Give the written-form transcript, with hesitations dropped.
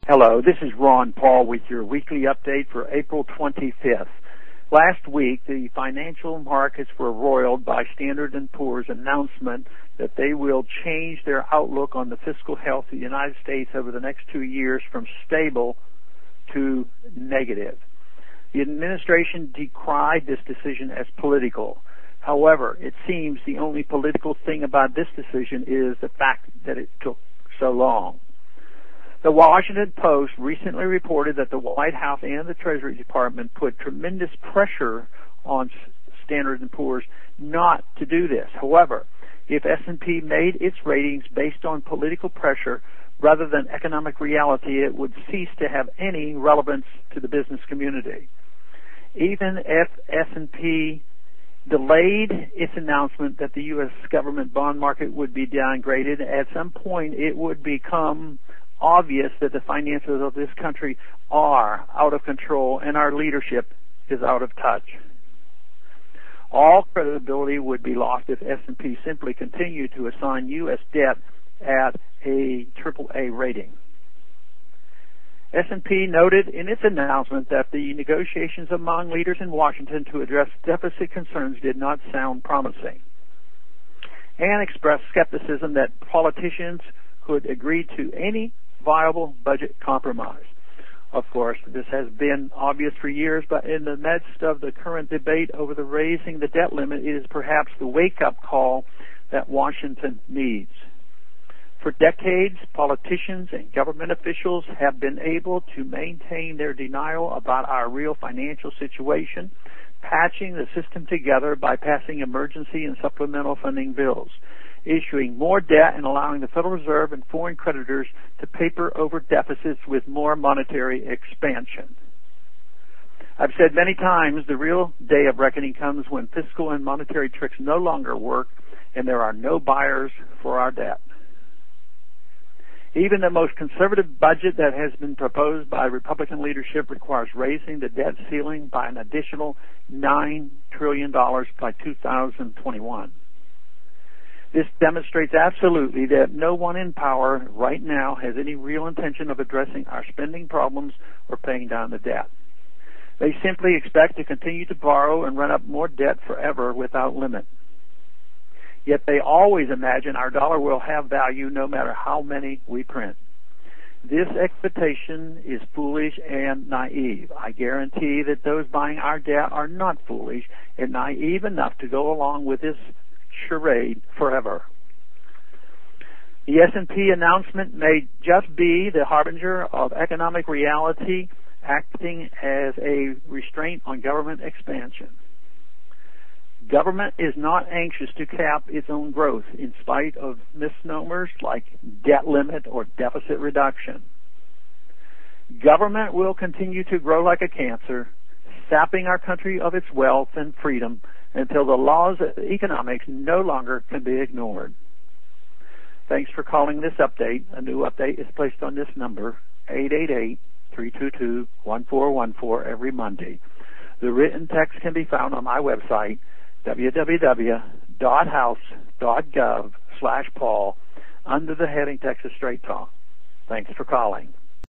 Hello, this is Ron Paul with your weekly update for April 25th. Last week, the financial markets were roiled by Standard & Poor's announcement that they will change their outlook on the fiscal health of the United States over the next 2 years from stable to negative. The administration decried this decision as political. However, it seems the only political thing about this decision is the fact that it took so long. The Washington Post recently reported that the White House and the Treasury Department put tremendous pressure on Standard & Poor's not to do this. However, if S&P made its ratings based on political pressure rather than economic reality, it would cease to have any relevance to the business community. Even if S&P delayed its announcement that the U.S. government bond market would be downgraded, at some point it would become obvious that the finances of this country are out of control and our leadership is out of touch. All credibility would be lost if S&P simply continued to assign U.S. debt at a AAA rating. S&P noted in its announcement that the negotiations among leaders in Washington to address deficit concerns did not sound promising, and expressed skepticism that politicians could agree to any viable budget compromise. Of course, this has been obvious for years, but in the midst of the current debate over the raising the debt limit, it is perhaps the wake-up call that Washington needs. For decades, politicians and government officials have been able to maintain their denial about our real financial situation, patching the system together by passing emergency and supplemental funding bills, issuing more debt and allowing the Federal Reserve and foreign creditors to paper over deficits with more monetary expansion. I've said many times the real day of reckoning comes when fiscal and monetary tricks no longer work and there are no buyers for our debt. Even the most conservative budget that has been proposed by Republican leadership requires raising the debt ceiling by an additional $9 trillion by 2021. This demonstrates absolutely that no one in power right now has any real intention of addressing our spending problems or paying down the debt. They simply expect to continue to borrow and run up more debt forever without limit. Yet they always imagine our dollar will have value no matter how many we print. This expectation is foolish and naive. I guarantee that those buying our debt are not foolish and naive enough to go along with this charade forever. The S&P announcement may just be the harbinger of economic reality acting as a restraint on government expansion. Government is not anxious to cap its own growth in spite of misnomers like debt limit or deficit reduction. Government will continue to grow like a cancer, sapping our country of its wealth and freedom until the laws of economics no longer can be ignored. Thanks for calling this update. A new update is placed on this number, 888-322-1414, every Monday. The written text can be found on my website, www.house.gov/Paul, under the heading Texas Straight Talk. Thanks for calling.